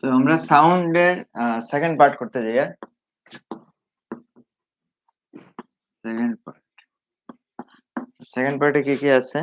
তো আমরা সাউন্ডের সেকেন্ড পার্ট করতে যাই। সেকেন্ড পার্টে কি কি আছে?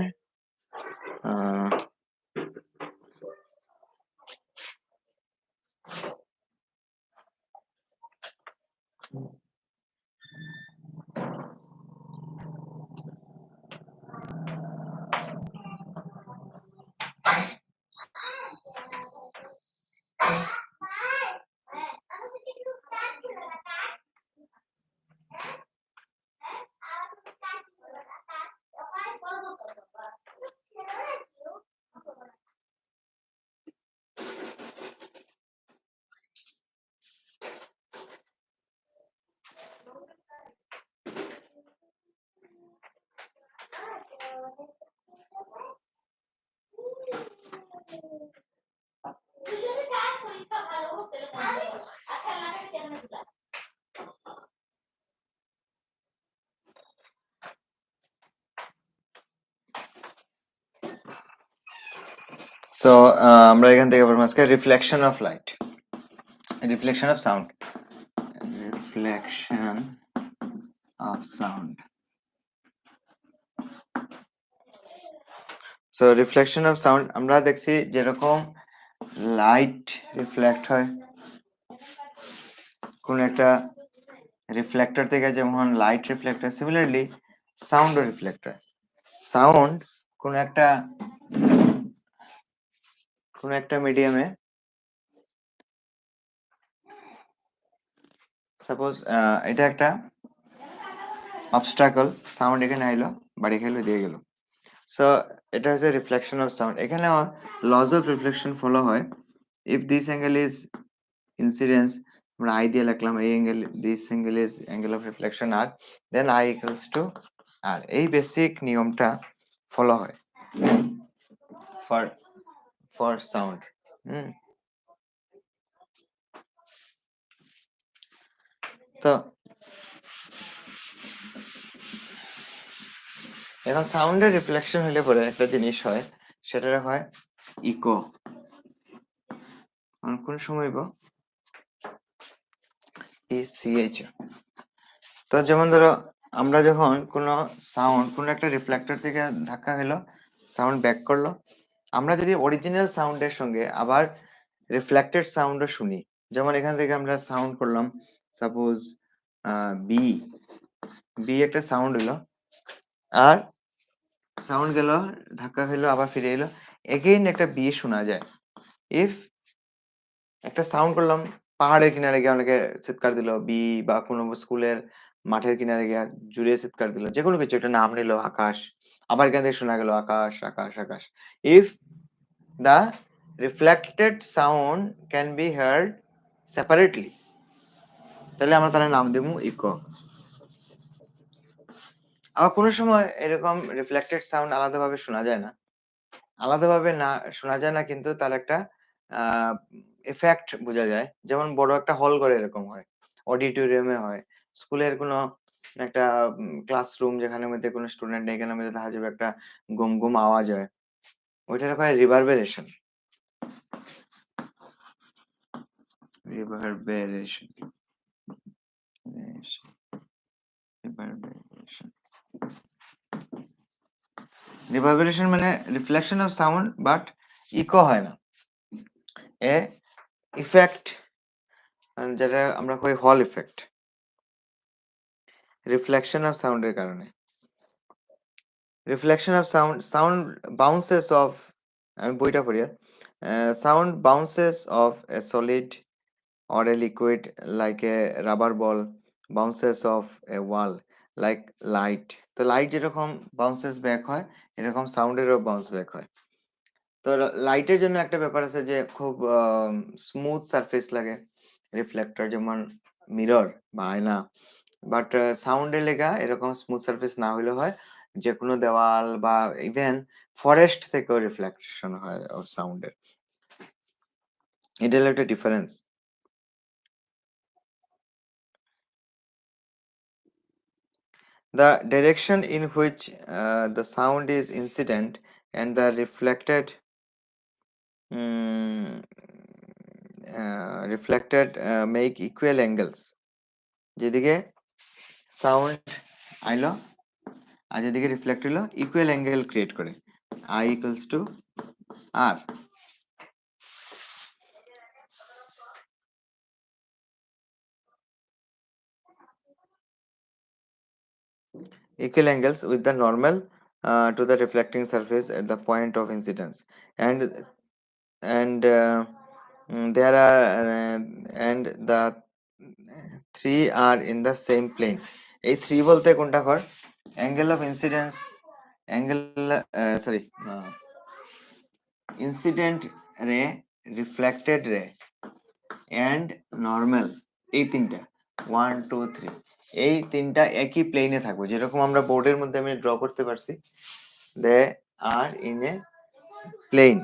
সো আমরা এখান থেকে পড়বো আজকে reflection of light, reflection of sound, reflection of sound. So reflection of sound আমরা দেখছি যেরকম লাইট রিফ্লেক্ট হয় কোন একটা রিফ্লেক্টর থেকে, যেমন লাইট রিফ্লেক্ট হয়, সিমিলারলি সাউন্ডও রিফ্লেক্ট হয়। সাউন্ড কোন একটা মিডিয়ামে, সাপোজ এটা একটা অবস্ট্রাকল, সাউন্ড এখানে আইলো, বাড়ি খেলো, দিয়ে গেল। সো এটা হচ্ছে রিফ্লেকশন অফ সাউন্ড। এখানে লজ অফ রিফ্লেকশন ফলো হয়। If this angle is incidence, আমরা আই দিয়ে লিখলাম, এই angle, this angle is angle of reflection r, then i equals to r. এই বেসিক নিয়মটা ফলো হয় ফর সাউন্ড। তো এখন সাউন্ডের রিফ্লেকশন হলে পরে একটা জিনিস হয়, সেটা হয় ইকো। কোন সময় ইসিএইচ। তো যেমন ধরো আমরা যখন কোনো সাউন্ড কোন একটা রিফ্লেক্টর থেকে ধাক্কা খেলো, সাউন্ড ব্যাক করলো, আমরা যদি অরিজিনাল সাউন্ডের সঙ্গে আবার রিফ্লেক্টেড সাউন্ডও শুনি, যেমন এখান থেকে আমরা সাউন্ড করলাম সাপোজ বি, বি একটা সাউন্ড হলো, আর সাউন্ড গেল, ধাক্কা খেলো, আবার ফিরে এলো, এগেইন একটা বি শোনা যায়। ইফ একটা সাউন্ড করলাম, পাহাড়ের কিনারে গিয়ে অনেকে চিৎকার দিল, বি, বা কোনো স্কুলের মাঠের কিনারে গিয়ে জুড়ে চিৎকার দিল, যে কোনো কিছু একটা নাম নিল আকাশ, আবার এখান থেকে শোনা গেল Akash Akash Akash. If the reflected sound can be heard separately, তাহলে আমরা তার নাম দেবো ইকো। আবার কোনো সময় এরকম রিফ্লেক্টেড সাউন্ড আলাদাভাবে শোনা যায় না, আলাদাভাবে না শোনা যায় না, কিন্তু তার একটা এফেক্ট বোঝা যায়। যেমন বড় একটা হল ঘরে এরকম হয়, অডিটোরিয়ামে হয়, স্কুলের কোনো একটা ক্লাসরুম যেখানে মধ্যে কোনো স্টুডেন্ট নেই, এখানের মধ্যে দেখা যাবে একটা গুম গুম আওয়াজ হয়, ওইটার হয় রিভারবেরেশন। রিভারবেরেশন রিভারবেরেশন মানে reflection of sound, but echo হয় না। এ ইফেক্ট, যেটা আমরা কই হল ইফেক্ট, রিফ্লেকশন অফ সাউন্ডের কারণে। Reflection of sound, sound bounces off, আমি বইটা পড়ি, sound bounces off a solid or a liquid like a rubber ball bounces off a wall like light. তো লাইট যেরকম বাউন্সেস ব্যাক হয়, এরকম সাউন্ডেরও বাউন্স ব্যাক হয়। তো লাইটের জন্য একটা ব্যাপার আছে যে খুব স্মুথ সারফেস লাগে রিফ্লেক্টর, যেমন মিরর বা আয়না, বাট সাউন্ডের লেগা এরকম স্মুথ সারফেস না হইলে হয় যে কোনো দেওয়াল বা ইভেন ফরেস্ট থেকেও রিফ্লেকশন হয় অফ সাউন্ডের। এটা হলো একটা difference. The direction in which the sound is incident and the reflected make equal angles. যেদিকে সাউন্ড আইলো আর যেদিকে রিফ্লেক্ট হইলো, ইকুয়াল অ্যাঙ্গেল ক্রিয়েট করে, I equals to R. Equal angles with the normal to the reflecting surface at the point of incidence, and there are and the three are in the same plane. এই three বলতে কোনটা কর, angle of incidence, angle sorry incident রে, reflected রে and normal, এই তিনটা 1 2 3, এই তিনটা একই প্লেনে থাকবে, যেরকম আমরা বোর্ডের মধ্যে আমি ড্র করতে পারছি, they are in a plane.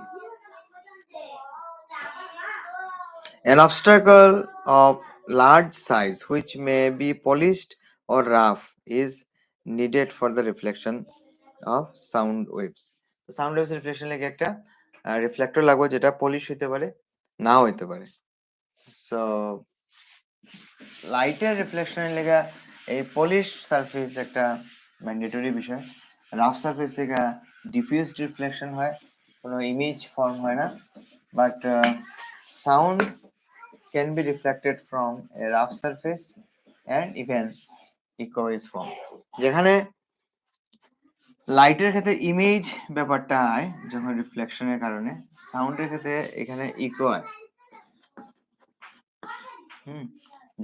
An obstacle of large size which may be polished or rough is needed for the reflection of sound waves. Sound waves reflection লাগে একটা রিফ্লেক্টর লাগবে যেটা পলিশ হইতে পারে, নাও হইতে পারে। সো লাইটের রিফ্লেকশনের লেগা এই পলিশ সারফেস একটা ম্যান্ডেটরি বিষয়, রাফ সারফেস থেকে ডিফিউজড রিফ্লেকশন হয়, কোনো ইমেজ ফর্ম হয় না, but sound can be reflected from a rough surface and even echo is formed. যেখানে লাইটের ক্ষেত্রে ইমেজ ব্যাপারটা হয় যখন রিফ্লেকশনের কারণে, সাউন্ডের ক্ষেত্রে এখানে ইকো হয়।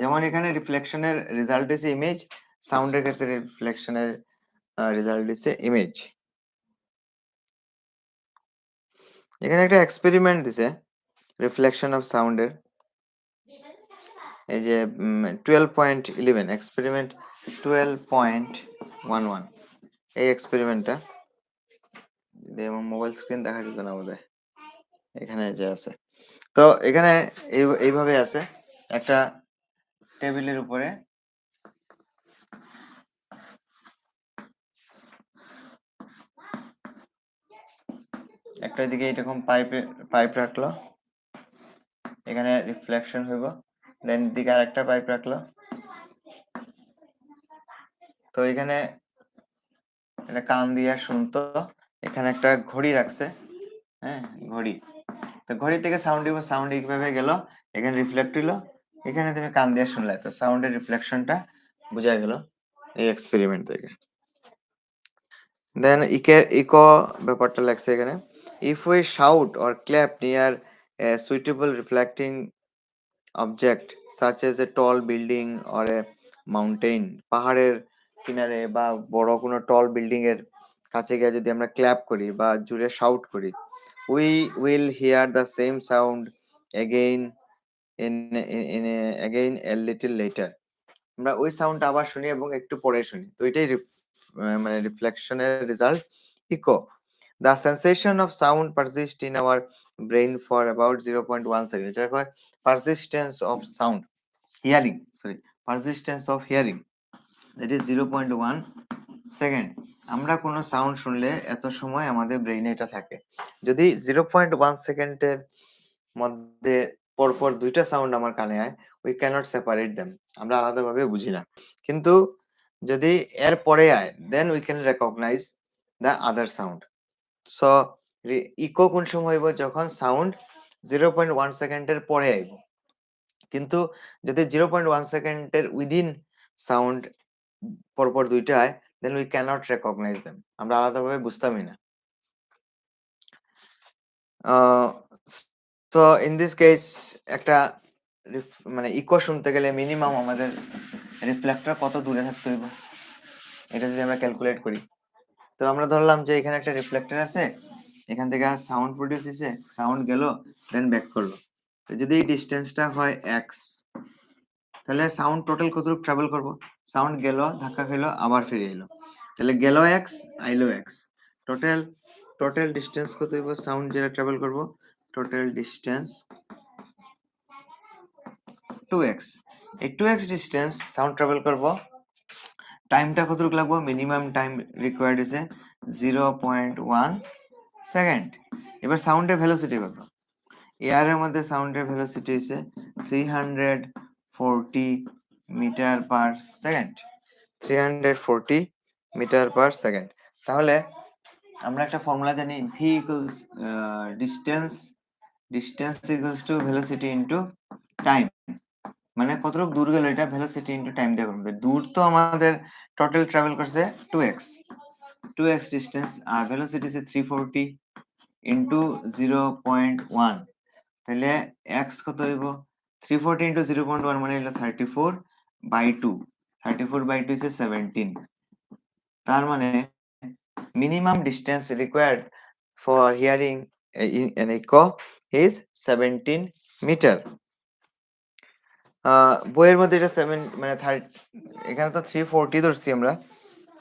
যেমন এখানে রিফ্লেকশনের রেজাল্ট হচ্ছে ইমেজ, সাউন্ডের ক্ষেত্রে রিফ্লেকশনের রেজাল্ট হচ্ছে ইমেজ। এখানে একটা এক্সপেরিমেন্ট দিছে রিফ্লেকশন অফ সাউন্ডের, এই যে 12.11 এক্সপেরিমেন্ট 12.11, এই এক্সপেরিমেন্টটা মোবাইল স্ক্রিন দেখা যেত না বোধহয়, এখানে যে আছে। তো এখানে এইভাবে আছে, একটা টেবিলের উপরে একটা দিকে এরকম পাইপ রাখলো, এখানে রিফ্লেকশন হইব, দেন দিকে আরেকটা পাইপ রাখলো, তো এখানে এটা কান দিয়া শুনতো, এখানে একটা ঘড়ি রাখছে, হ্যাঁ ঘড়ি, তো ঘড়ি থেকে সাউন্ড এইভাবে গেল, এখানে রিফ্লেক্ট হইলো, এখানে তুমি কান দিয়ে শুনলে, তো সাউন্ডের রিফ্লেকশনটা বোঝা গেল এই এক্সপেরিমেন্ট থেকে। দেন ইকো ব্যাপারটা লাগছে এখানে, If we shout or clap near a suitable reflecting object such as a tall building or a mountain, পাহাড়ের কিনারে বা বড় কোনো টল বিল্ডিং এর কাছে গিয়ে যদি আমরা ক্ল্যাপ করি বা জোরে শাউট করি, we will hear the same sound again again a little later. আমরা ওই সাউন্ডটা আবার শুনি এবং একটু পরে শুনি। তো এটাই মানে রিফ্লেকশনের result, echo. The sensation of sound persists in our brain for about 0.1 second. এটা হয় persistence of sound, hearing, sorry, persistence of hearing, that is 0.1 second. আমরা কোনো সাউন্ড শুনলে এত সময় আমাদের ব্রেইনে এটা থাকে। যদি 0.1 সেকেন্ডের মধ্যে পরপর দুইটা সাউন্ড আমার কানে আয়, উই ক্যানট সেপারেট দেম, আমরা আলাদাভাবে বুঝি না। কিন্তু যদি এর পরে আয়, then we can recognize the other sound. So echo কোন সময় হইব? যখন সাউন্ড 0.1 সেকেন্ডের পরে আইব। কিন্তু যদি 0.1 সেকেন্ডের উইদিন সাউন্ড পরপর দুইটা আয়, then we cannot recognize them, আমরা আলাদাভাবে বুঝতামই না। তো ইন দিস কেস একটা মানে ইকো শুনতে গেলে মিনিমাম আমাদের রিফ্লেক্টর কত দূরে থাকতে হইব, এটা যদি আমরা ক্যালকুলেট করি। তো আমরা ধরলাম যে এখানে একটা রিফ্লেক্টর আছে, এখান থেকে সাউন্ড প্রডিউস হয়েছে, সাউন্ড গেল, দেন ব্যাক করলো। তো যদি এই ডিস্টেন্সটা হয় এক্স, তাহলে সাউন্ড টোটাল কতটুকু ট্রাভেল করবো? সাউন্ড গেল, ধাক্কা খেলো, আবার ফিরে এলো, তাহলে গেল এক্স, আইলো এক্স, টোটাল টোটাল ডিস্টেন্স কত হইব? সাউন্ড যেটা ট্রাভেল করবো, টোটাল ডিস্টেন্স 2x। এই 2x ডিস্টেন্স সাউন্ড ট্রাভেল করবো, টাইমটা কতটুকু লাগবো? Minimum time required is 0.1 second. এবার সাউন্ডের ভেলোসিটি কত? এয়ারের মধ্যে সাউন্ডের ভেলোসিটি হচ্ছে 340 meter per second, 340 meter per second. তাহলে আমরা একটা ফর্মুলা জানি, v equals distance equals to velocity into time. মানে কতটুকু দূর গেল এটা ভেলোসিটি ইনটু টাইম দিয়ে করব। দূর তো আমাদের টোটাল ট্রাভেল করছে 2x ডিস্টেন্স, আর ভেলোসিটি আছে 340 ইনটু 0.1, তাহলে x কত হইব? 340 ইনটু 0.1 মানে হলো 34/2, 34/2 is 17। তার মানে minimum distance required for hearing an echo is 17 meter. বইয়ের মধ্যে এটা 7 মানে এখানে তো 340 ধরছি আমরা,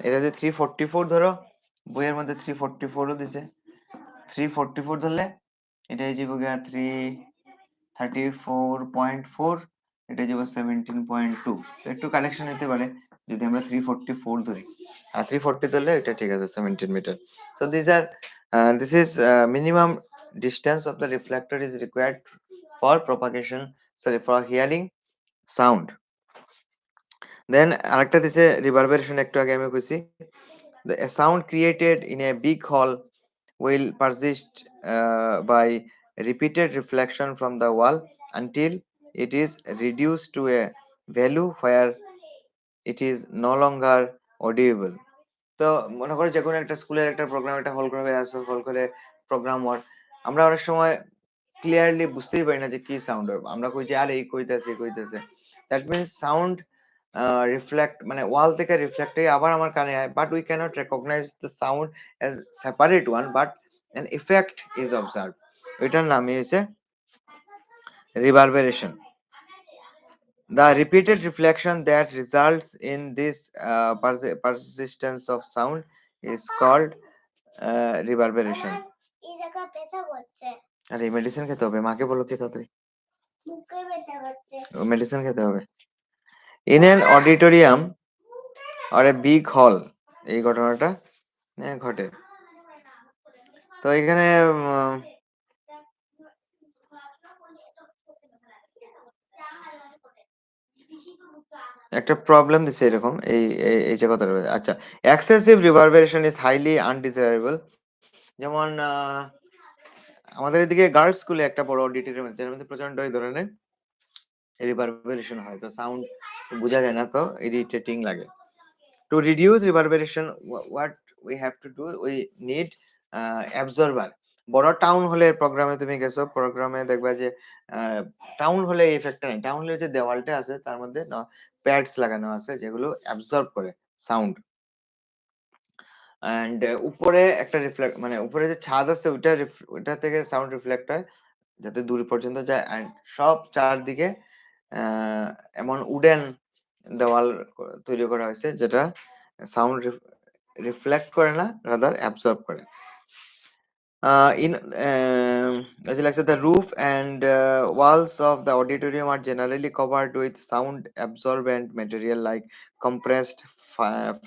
এটা যদি 344 ধরো, বইয়ের মধ্যে 344ও দিছে, 344 ধরলে এটা হয়ে যাবে 34.4, এটা হয়ে যাবে 17.2। একটু কালেকশন হতে পারে যদি আমরা 344 ধরি, আর 340 ধরলে এটা ঠিক আছে 17 meter. So this is minimum distance of the reflector is required for propagation, sorry, for hearing sound. Then আরেকটা দিছে রিভারবেরেশন, একটু আগে আমি কইছি, the sound created in a big hall will persist by repeated reflection from the wall until it is reduced to a value where it is no longer audible. তো মনে করো যে কোনো একটা স্কুলের একটা প্রোগ্রাম, একটা হল করে আসো, হল করে প্রোগ্রাম হয়, আমরা অনেক সময় ক্লিয়ারলি বুঝতেই পারি না যে কি সাউন্ড হবে, আমরা কই যে আরে এই কইতেছে। দ্যাট মিন্স সাউন্ড রিফ্লেক্ট মানে ওয়াল থেকে রিফ্লেক্ট হয়ে আবার আমার কানে আয়, but we cannot recognize the sound as separate one, but an effect is observed. এটার নামই হচ্ছে reverberation. The repeated reflection that results in this persistence of sound is called reverberation. আরে মেডিসিন খেতে হবে, মাকে বলো খেতে হবে, মেডিসিন খেতে হবে। In an auditorium or a big hall এই ঘটনাটা ঘটে। তো এখানে একটা প্রবলেম দিছে এরকম, এই যে কথাটা। আচ্ছা, এক্সেসিভ রিভারবেরেশন ইজ হাইলি আনডিজায়ারেবল। যেমন আমাদের এদিকে গার্লস স্কুলে একটা বড় অডিটোরিয়াম আছে, যার মধ্যে প্রচন্ড এই ধরনের রিভারবেরেশন হয়, তো সাউন্ড বোঝা যায় না, তো ইরিটেটিং লাগে। To reduce reverberation, what we have to do, we need absorber. বড় টাউন হলে প্রোগ্রামে তুমি গেছো, প্রোগ্রামে দেখবা যে টাউন হলে এই ইফেক্টটা নেই। টাউন হলে যে দেওয়ালটা আছে তার মধ্যে প্যাডস লাগানো আছে যেগুলো অ্যাবজর্ব করে সাউন্ড। এন্ড উপরে একটা রিফ্লেক্ট, মানে উপরে যে ছাদ আছে ওইটা থেকে সাউন্ড রিফ্লেক্ট হয় যাতে দূর পর্যন্ত যায়। এন্ড সব চারদিকে এমন উডেন দেওয়াল তৈরি করা হয়েছে যেটা সাউন্ড রিফ্লেক্ট করে না, রাদার অ্যাবজর্ব করে। As like said, the roof and walls of the auditorium are generally covered with sound absorbent material like compressed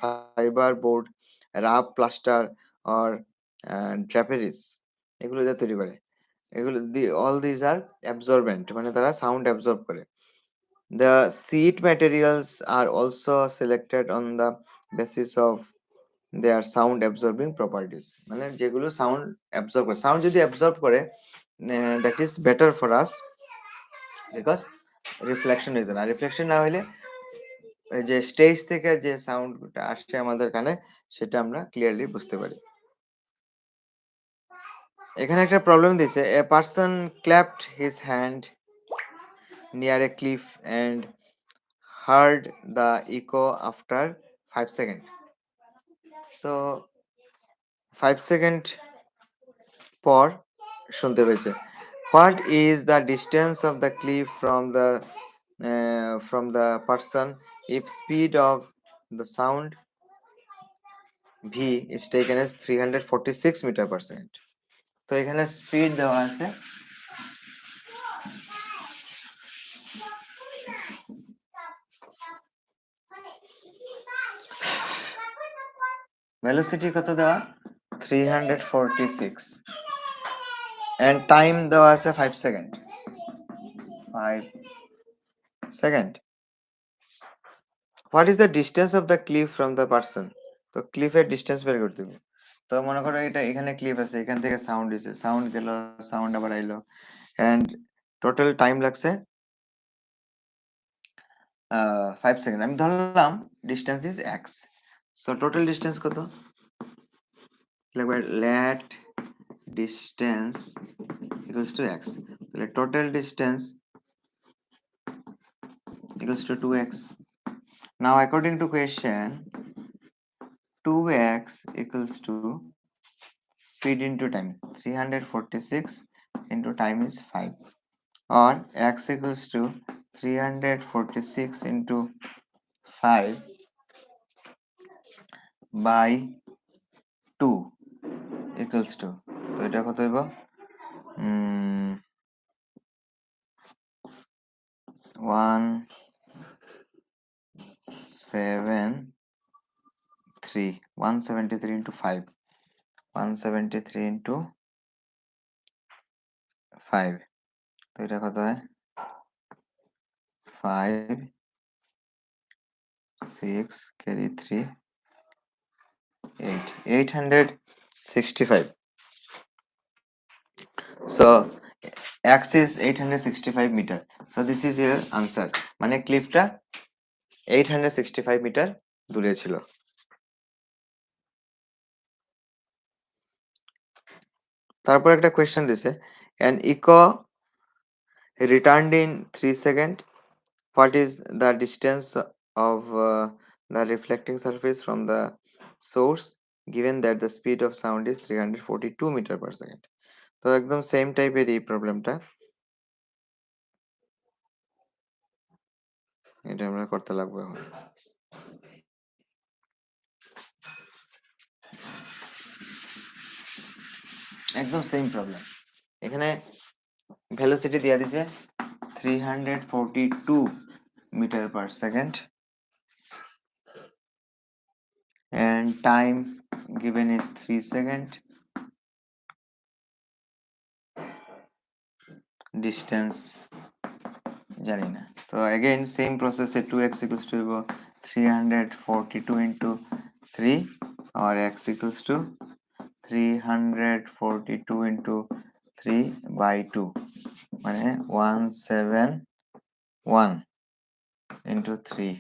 fiber board, rough plaster, or draperies. এগুলো দিয়ে তৈরি করে। এগুলো all these are absorbent, মানে তারা sound absorb করে। The seat materials are also selected on the basis of their sound absorbing properties, মানে যেগুলো সাউন্ড অ্যাবজর্ব করে, সাউন্ড যদি অ্যাবজর্ব করে that is better for us because reflection হইতে না। রিফ্লেকশন না হইলে এই যে স্টেজ থেকে যে সাউন্ডটা আসছে আমাদের কানে সেটা আমরা ক্লিয়ারলি বুঝতে পারি। এখানে একটা প্রবলেম দিছে, a person clapped his hand near a cliff and heard the echo after 5 second. তো 5 সেকেন্ড পর শুনতে পেয়েছে। What is the distance of the cliff from the person if speed of the sound v is taken as 346 meter per second? তো এখানে speed দেওয়া আছে velocity কত দেওয়া 346 and টাইম দেওয়া আছে 5 second. 5 second. What is the distance of the cliff from the person? তো ক্লিফের distance বের করতে হবে। তো মনে করো এটা এখানে ক্লিপ আছে, এখান থেকে সাউন্ড দিছে, সাউন্ড গেল, সাউন্ড আবার আইলো, এন্ড টোটাল টাইম লাগছে 5 সেকেন্ড। আমি ধরলাম distance is x, so total distance কত লিখবে, let distance equals to x, তাহলে total distance equals to 2x। Now according to question 2x equals to speed into time, 346 into time is 5, or x equals to 346 into 5 by 2 equals to, তো এটা কত হইব 173 into 5, 173 into 5, তো এটা কত হয় 5 6 carry 3 8, 865. So x is 865 meter. So this is your answer. মানে ক্লিফটা 865 metre দূরে ছিল। তারপর একটা কোয়েশ্চেন দিছে, an echo returned in 3 seconds. What is the distance of the reflecting surface from the source given that the speed of sound is 342 meter per second? তো একদম same টাইপের এই প্রবলেমটা, এটা আমরা করতে লাগবে এখন। একদম সেম প্রবলেম। এখানে ভেলোসিটি দিয়ে দিছে 342 meter per second and time given is 3 seconds, distance জানি না। তো again same process A 2x equals to 342 into 3 or x equals to 342 into 3 by 2 মানে 171 into 3,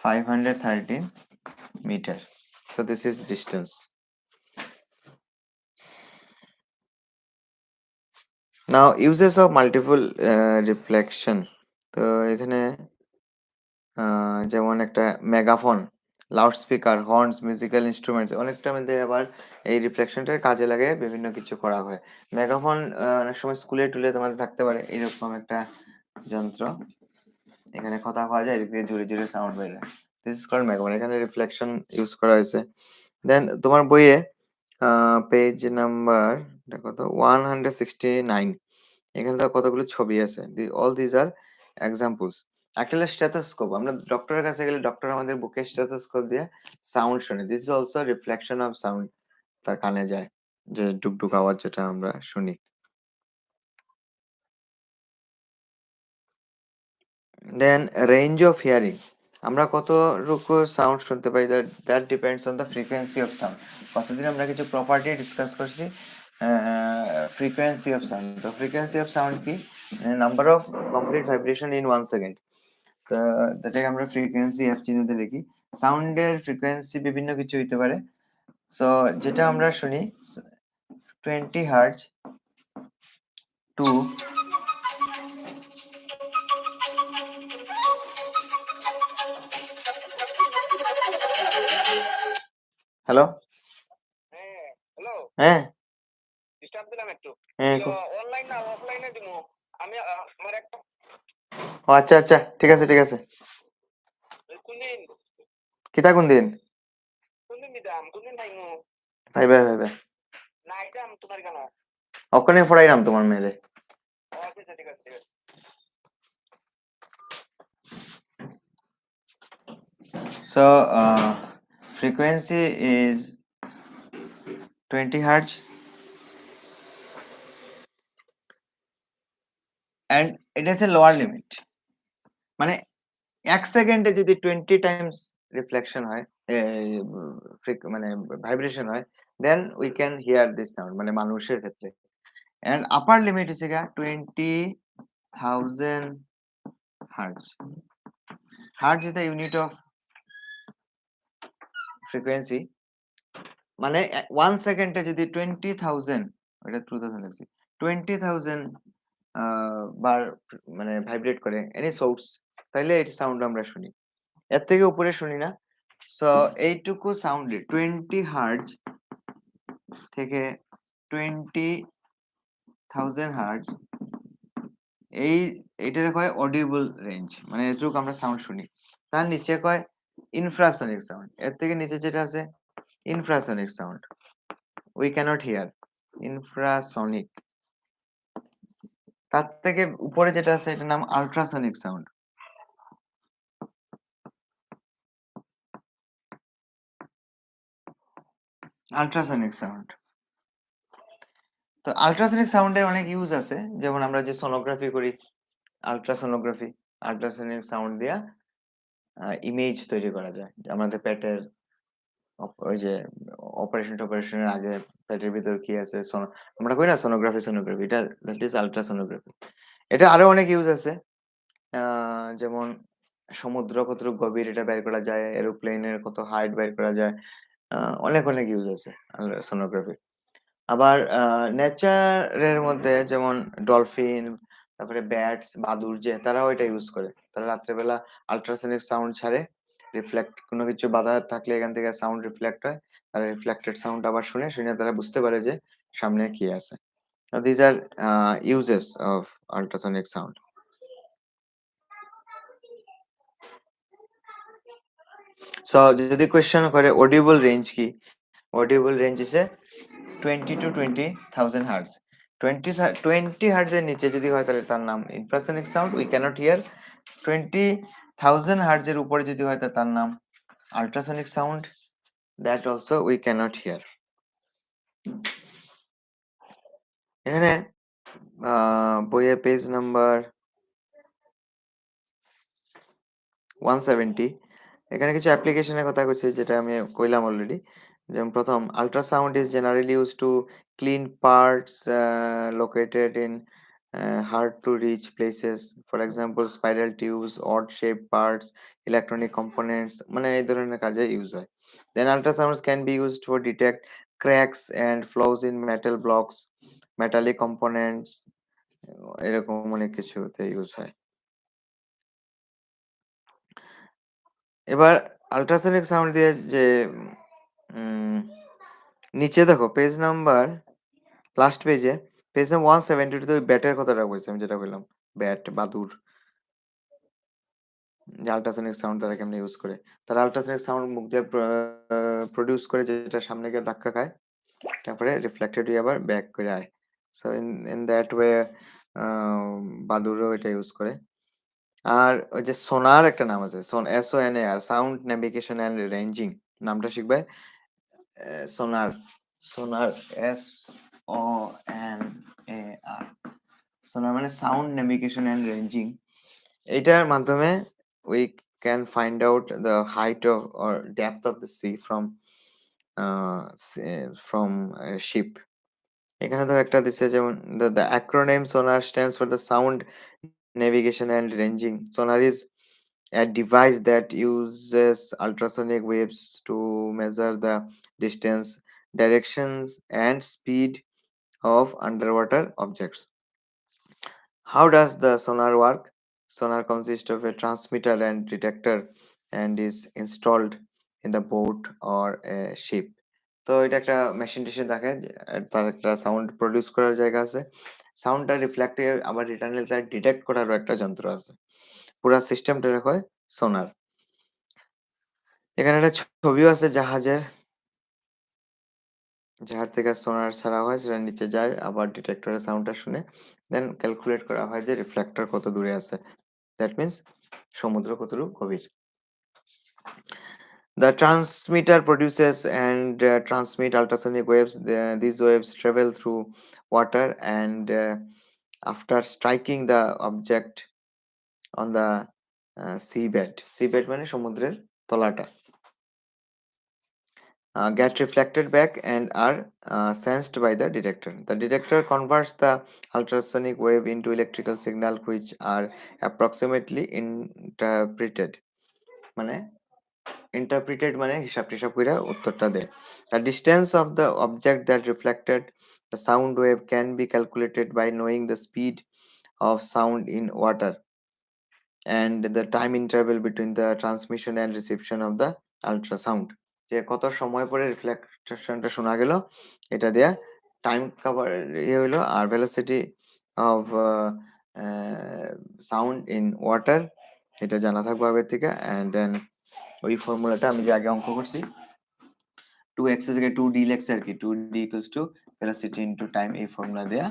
513 meter. So this is distance. Now uses of multiple reflection. তো এখানে যেমন একটা megaphone, loud speaker, horns, musical instruments অনেকটা মধ্যে আবার এই রিফ্লেকশনটার কাজে লাগে বিভিন্ন কিছু করা হয়। মেগাফোন অনেক সময় স্কুলে টুলে তোমাদের থাকতে পারে এরকম একটা যন্ত্র, এখানে কথা কওয়া যায়, এদিক দিয়ে জোরে জোরে সাউন্ড বের হয়। দিস ইজ কল্ড মেগাফোন, এখানে রিফ্লেকশন ইউজ করা হয়েছে। দেন তোমার বইয়ে পেজ নাম্বার কত 169, এখানে তো কতগুলো ছবি আছে। All these are examples. একটা হলো স্টেথোস্কোপ, আমরা ডক্টরের কাছে গেলে ডক্টর আমাদের বুকে স্টেথোস্কোপ দিয়ে সাউন্ড শুনে। This is also reflection of sound, তার কানে যায় যে ডুকডুক আওয়াজ যেটা আমরা শুনি। দেন রেঞ্জ অফ হিয়ারিং, আমরা কতটুকু সাউন্ড শুনতে পাই, that depends on the frequency of sound. কতদিন আমরা কিছু প্রপার্টি ডিসকাস করছি ফ্রিকোয়েন্সি অফ সাউন্ড। তো ফ্রিকোয়েন্সি অফ সাউন্ড কি, number of complete vibration in 1 second. তো যেটাকে আমরা ফ্রিকোয়েন্সি এফ চিহ্নতে লিখি। সাউন্ডের ফ্রিকোয়েন্সি বিভিন্ন কিছু হইতে পারে। সো যেটা আমরা শুনি 20 হার্জ টু হ্যালো, হ্যালো, হ্যাঁ ডিস্টার্ব দিলাম একটু। হ্যাঁ অনলাইন না অফলাইনে দিমু? আমি আমার একটা ও আচ্ছা আচ্ছা, ঠিক আছে ঠিক আছে। কোনদিন কিতা কোন দিন? কোনদিন দিতাম, কোনদিন থাইমু? ভাই ভাই ভাই ভাই, না আইতাম তোমার কেন? ওখানে পড়াইলাম তোমার মেয়েরে। আচ্ছা ঠিক আছে ঠিক আছে। So frequency is 20 hertz and it is a lower limit, মানে 1 সেকেন্ডে যদি 20 টাইমস রিফ্লেকশন হয়, মানে ভাইব্রেশন হয়, then we can hear this sound, মানে মানুষের ক্ষেত্রে। এন্ড আপার লিমিট হচ্ছে 20,000 hertz. Hertz is the unit of frequency, মানে 1 সেকেন্ডে যদি 20,000, এটা 2000 লাগছে, 20,000 বার মানে ভাইব্রেট করে এনি সোর্স, তাইলে এই সাউন্ড আমরা শুনি। এর থেকে উপরে শুনি না। সো এইটুকু সাউন্ডে 20 হার্জ থেকে 20,000 হার্জ, এইটার কয় অডিবল রেঞ্জ, মানে এটুকু আমরা সাউন্ড শুনি। তার নিচে কয় ইনফ্রাসনিক সাউন্ড, এর থেকে নিচে যেটা আছে infrasonic sound, we cannot hear infrasonic. তার থেকে উপরে যেটা আছে এটার নাম আল্ট্রাসনিক সাউন্ড। Ultrasonic sound. তো আল্ট্রাসনিক সাউন্ডের অনেক ইউজ আছে, যেমন আমরা যে সোনোগ্রাফি করি, আল্ট্রাসোনোগ্রাফি, আল্ট্রাসনিক সাউন্ড দিয়া ইমেজ তৈরি করা যায়। আমাদের পেটের ওই যে অপারেশনের আগে পেটের ভিতর কি আছে, আমরা কই না সোনোগ্রাফি, সোনোগ্রাফি এটা দ্যাট ইজ আল্ট্রাসোনোগ্রাফি। এটা আরো অনেক ইউজ আছে, যেমন সমুদ্র কতটুকু গভীর এটা বের করা যায়, এরোপ্লেনের কত হাইট বের করা যায়, অনেক অনেক ইউজ আছে সোনোগ্রাফি। আবার নেচারের মধ্যে যেমন ডলফিন, তারপরে ব্যাটস, বাদুড়, যে তারাও এটা ইউজ করে। তারা রাত্রেবেলা আল্ট্রাসনিক সাউন্ড ছাড়ে, রিফ্লেক্ট কোনো কিছু বাধা থাকলে এখান থেকে সাউন্ড রিফ্লেক্ট হয়, তারা রিফ্লেক্টেড সাউন্ড আবার শুনে শুনে তারা বুঝতে পারে যে সামনে কি আছে। These are uses of ultrasonic sound. So যদি কোয়েশ্চেন করে অডিবল রেঞ্জ কি, audible range is 20 to 20,000 hertz. 20 hertz এর নিচে যদি হয় তাহলে তার নাম infrasonic sound, we cannot hear. 20,000 hertz এর উপরে যদি হয় তার নাম ultrasonic sound, that also we cannot hear. এখানে বইয়ের পেজ নাম্বার 170, এখানে কিছু অ্যাপ্লিকেশনের কথা কইছে যেটা আমি কইলাম অলরেডি। যেমন প্রথম, ultrasound is generally use to clean parts located in hard to reach places, for example spiral tubes, odd shape parts, electronic components, মানে এই ধরনের কাজে ইউজ হয়। Then ultrasounds can be used for detect cracks and flaws in metal blocks, metallic components, এরকম অনেক কিছুতে use হয়। এবার আল্ট্রাসনিক সাউন্ড দিয়ে যে উম, নিচে দেখো page number last page number 172 ওই ব্যাটের কথাটা বলছি আমি, যেটা বললাম ব্যাট বাদুর, যে আল্ট্রাসনিক সাউন্ড তারা কেমনে ইউজ করে। তারা আল্ট্রাসনিক সাউন্ড মুখ দিয়ে প্রডিউস করে, যেটা সামনে গিয়ে ধাক্কা খায়, তারপরে রিফ্লেক্টেড হয়ে আবার ব্যাক করে আয়। সো ইন দ্যাট ওয়ে বাদুরও এটা ইউজ করে। আর ওই যে সোনার একটা নাম আছে, SONAR, sound navigation and ranging, নামটা শিখবে। সোনার, সোনার SONAR, সোনার মানে সাউন্ড নেভিগেশন অ্যান্ড রেঞ্জিং। এটার মাধ্যমে we can find out the height of or depth of the sea from ship. এখানে তো একটা দিচ্ছে, যেমন the acronym sonar stands for the sound navigation and ranging. Sonar is a device that uses ultrasonic waves to measure the distance, directions, and speed of underwater objects. How does the sonar work? Sonar consists of a transmitter and detector and is installed in the boat or a ship. তো এটা একটা machine টেশিন থাকে, তার একটা sound produce করার জায়গা আছে, সাউন্ডটা রিফ্লেক্ট হয়ে আবার রিটার্নে তার ডিটেক্ট করারও একটা যন্ত্র আছে। পুরা সিস্টেমটা হয় সোনার। এখানে একটা ছবিও আছে জাহাজের, জাহাজ থেকে সোনার ছাড়া হয়, সেটা নিচে যায়, আবার ডিটেক্টরের সাউন্ডটা শুনে দেন ক্যালকুলেট করা হয় যে রিফ্লেক্টর কত দূরে আছে, দ্যাট মিন্স সমুদ্র কতটুকু গভীর। The transmitter produces and transmit ultrasonic waves. These waves travel through water and after striking the object on the seabed. Seabed মানে সমুদ্রের তলাটা। Get reflected back and are sensed by the detector. The detector converts the ultrasonic wave into electrical signal which are approximately interpreted. মানে মানে হিসাব টিসাব কইরা উত্তরটা দেয়। The distance of the object that reflected the sound wave can be calculated by knowing the speed of sound in water and the time interval between the transmission and reception of the ultrasound. যে কত সময় পরে রিফ্লেকশনটা শোনা গেল, এটা দেয়া time cover হইলো, আর velocity of sound in water এটা জানা থাকবে আগের থেকে। অ্যান্ড দেন ওই ফর্মুলাটা আমি যে আগে অঙ্ক করছি 2x এর জায়গায় 2d লেখছে আর কি, 2d equals to velocity into time, এই ফর্মুলা দেয়া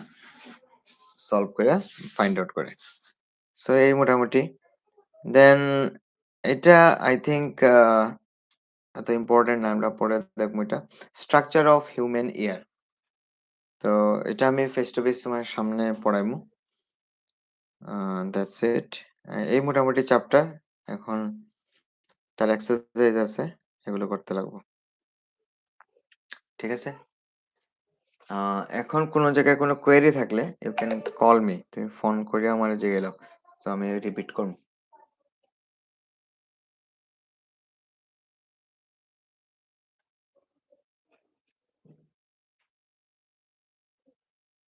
সলভ করে ফাইন্ড আউট করে। সো এই মোটামুটি। দেন এটা আই থিংক এত ইম্পর্টেন্ট না, আমরা পরে দেখবো এটা। স্ট্রাকচার অফ হিউম্যান ইয়ার, তো এটা আমি ফেস টু ফেস তোমার সামনে পড়াইমু। That's it. এই মোটামুটি চ্যাপ্টার। এখন তার এক্সারসাইজ আছে, এগুলো করতে লাগবো। ঠিক আছে। এখন কোনো জায়গায় কোনো কোয়েরি থাকলে ইউ ক্যান কল মি, তুমি ফোন করে আমার জিজ্ঞেস, তো আমি রিপিট করবো।